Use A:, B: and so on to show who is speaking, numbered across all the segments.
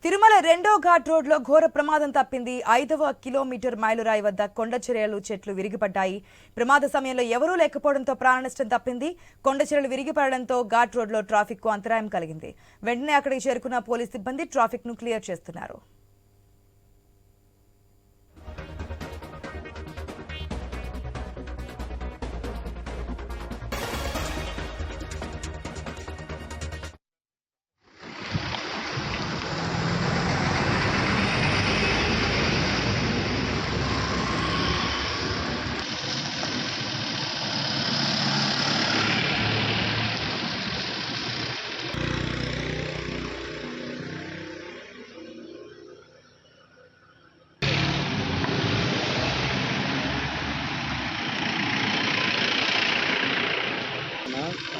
A: తిరుమల రెండో ఘాట్ రోడ్లో ఘోర ప్రమాదం తప్పింది. 5వ కిలోమీటర్ మైలురాయి వద్ద కొండ చర్యలు చెట్లు విరిగిపడ్డాయి. ప్రమాద సమయంలో ఎవరూ లేకపోవడంతో ప్రాణ నష్టం తప్పింది. కొండ చర్యలు విరిగిపడడంతో ఘాట్ రోడ్లో ట్రాఫిక్ కు అంతరాయం కలిగింది. వెంటనే అక్కడికి చేరుకున్న పోలీస్ సిబ్బంది ట్రాఫిక్ ను క్లియర్ చేస్తున్నారు.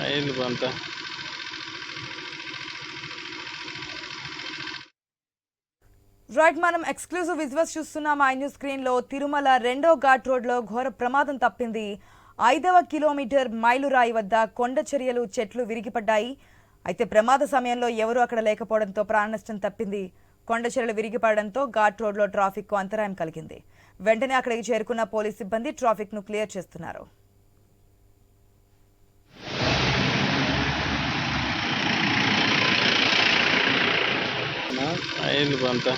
B: అయింది కొంత
A: రైట్, మనం ఎక్స్క్లూజివ్ విజువల్స్ చూస్తున్నాం ఐ న్యూస్ స్క్రీన్ లో. తిరుమల రెండో ఘాట్ రోడ్ లో ఘోర ప్రమాదం తప్పింది. 5వ కిలోమీటర్ మైలురాయి వద్ద కొండ చర్యలు చెట్లు విరిగిపడ్డాయి. అయితే ప్రమాద సమయంలో ఎవరూ అక్కడ లేకపోవడంతో ప్రాణ నష్టం తప్పింది. కొండ చర్యలు విరిగిపడడంతో ఘాట్ రోడ్ లో ట్రాఫిక్ కు అంతరాయం కలిగింది. వెంటనే అక్కడికి చేరుకున్న పోలీస్ సిబ్బంది ట్రాఫిక్ ను క్లియర్ చేస్తున్నారు.
B: అయింది కొంత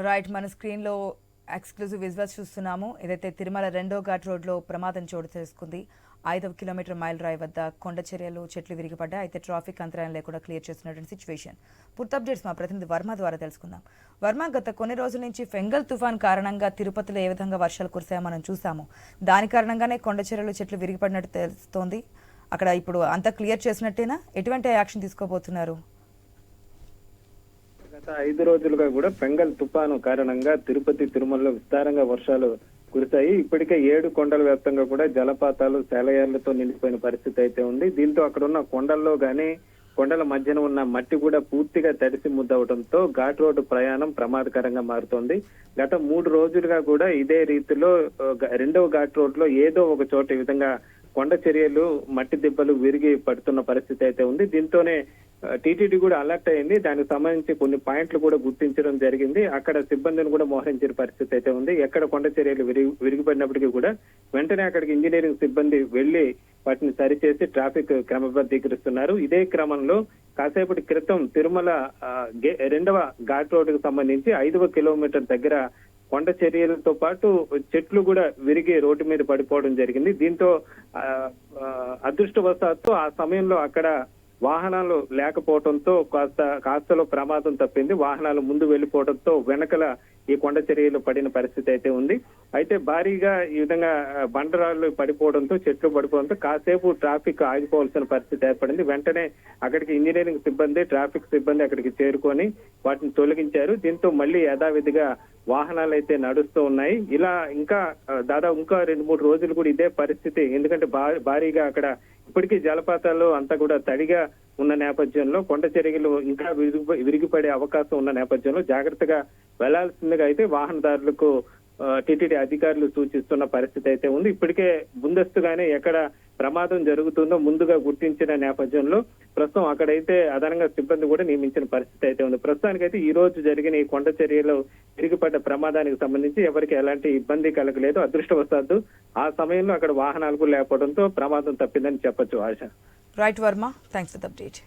A: రైట్, మన స్క్రీన్లో ఎక్స్క్లూజివ్ విజువల్స్ చూస్తున్నాము. ఏదైతే తిరుమల రెండో ఘాట్ రోడ్లో ప్రమాదం చోటు చేసుకుంది. 5వ కిలోమీటర్ మైలురాయి వద్ద కొండ చర్యలు చెట్లు విరిగిపడ్డాయి. అయితే ట్రాఫిక్ అంతరాయం లేకుండా క్లియర్ చేస్తున్నటువంటి సిచ్యువేషన్. పూర్తి అప్డేట్స్ మా ప్రతినిధి వర్మ ద్వారా తెలుసుకుందాం. వర్మ, గత కొన్ని రోజుల నుంచి ఫెంగల్ తుఫాన్ కారణంగా తిరుపతిలో ఏ విధంగా వర్షాలు కురిసాయో మనం చూసాము. దాని కారణంగానే కొండ చర్యలు చెట్లు విరిగిపడినట్టు తెలుస్తోంది. అక్కడ ఇప్పుడు అంతా క్లియర్ చేసినట్టేనా? ఎటువంటి యాక్షన్ తీసుకోబోతున్నారు?
C: గత 5 రోజులుగా కూడా ఫెంగల్ తుఫాను కారణంగా తిరుపతి తిరుమలలో విస్తారంగా వర్షాలు కురిశాయి. ఇప్పటికే 7 కొండల వ్యాప్తంగా కూడా జలపాతాలు సెలయేళ్లతో నిండిపోయిన పరిస్థితి అయితే ఉంది. దీంతో అక్కడ ఉన్న కొండల్లో గానీ కొండల మధ్యన ఉన్న మట్టి కూడా పూర్తిగా తడిసి ముద్దవడంతో ఘాట్ రోడ్డు ప్రయాణం ప్రమాదకరంగా మారుతోంది. గత 3 రోజులుగా కూడా ఇదే రీతిలో రెండవ ఘాట్ రోడ్ లో ఏదో ఒక చోట ఈ విధంగా కొండ చర్యలు మట్టి దిబ్బలు విరిగి పడుతున్న పరిస్థితి అయితే ఉంది. దీంతోనే టీటీడీ కూడా అలర్ట్ అయింది. దానికి సంబంధించి కొన్ని పాయింట్లు కూడా గుర్తించడం జరిగింది. అక్కడ సిబ్బందిని కూడా మోహరించిన పరిస్థితి అయితే ఉంది. ఎక్కడ కొండ చర్యలు విరిగిపడినప్పటికీ కూడా వెంటనే అక్కడికి ఇంజనీరింగ్ సిబ్బంది వెళ్లి వాటిని సరిచేసి ట్రాఫిక్ క్రమబద్ధీకరిస్తున్నారు. ఇదే క్రమంలో కాసేపటి క్రితం తిరుమల రెండవ ఘాట్ రోడ్డుకు సంబంధించి 5వ కిలోమీటర్ దగ్గర కొండ చర్యలతో పాటు చెట్లు కూడా విరిగి రోడ్డు మీద పడిపోవడం జరిగింది. దీంతో అదృష్టవశాత్తు ఆ సమయంలో అక్కడ వాహనాలు లేకపోవడంతో కాస్తలో ప్రమాదం తప్పింది. వాహనాలు ముందు వెళ్లిపోవడంతో వెనకల ఈ కొండ చర్యలు పడిన పరిస్థితి అయితే ఉంది. అయితే భారీగా ఈ విధంగా బండరాళ్లు పడిపోవడంతో చెట్లు పడిపోవడంతో కాసేపు ట్రాఫిక్ ఆగిపోవాల్సిన పరిస్థితి ఏర్పడింది. వెంటనే అక్కడికి ఇంజనీరింగ్ సిబ్బంది ట్రాఫిక్ సిబ్బంది అక్కడికి చేరుకొని వాటిని తొలగించారు. దీంతో మళ్ళీ యథావిధిగా వాహనాలు అయితే నడుస్తూ ఉన్నాయి. ఇలా దాదాపు ఇంకా 2-3 రోజులు కూడా ఇదే పరిస్థితి. ఎందుకంటే భారీగా అక్కడ ఇప్పటికీ జలపాతాలు అంతా కూడా తడిగా ఉన్న నేపథ్యంలో కొండ చర్యలు ఇంకా విరిగిపడే అవకాశం ఉన్న నేపథ్యంలో జాగ్రత్తగా వెళ్లాల్సిందిగా అయితే వాహనదారులకు టీటీడీ అధికారులు సూచిస్తున్న పరిస్థితి అయితే ఉంది. ఇప్పటికే ముందస్తుగానే ఎక్కడ ప్రమాదం జరుగుతుందో ముందుగా గుర్తించిన నేపథ్యంలో ప్రస్తుతం అక్కడైతే అదనంగా సిబ్బంది కూడా నియమించిన పరిస్థితి అయితే ఉంది. ప్రస్తుతానికైతే ఈ రోజు జరిగిన ఈ కొండ చర్యలు విరిగిపడ్డ ప్రమాదానికి సంబంధించి ఎవరికి ఎలాంటి ఇబ్బంది కలగలేదు. అదృష్టవశాత్తు ఆ సమయంలో అక్కడ వాహనాలు లేకపోవడంతో ప్రమాదం తప్పిందని చెప్పొచ్చు. Asha.
A: Right Varma, thanks for the update.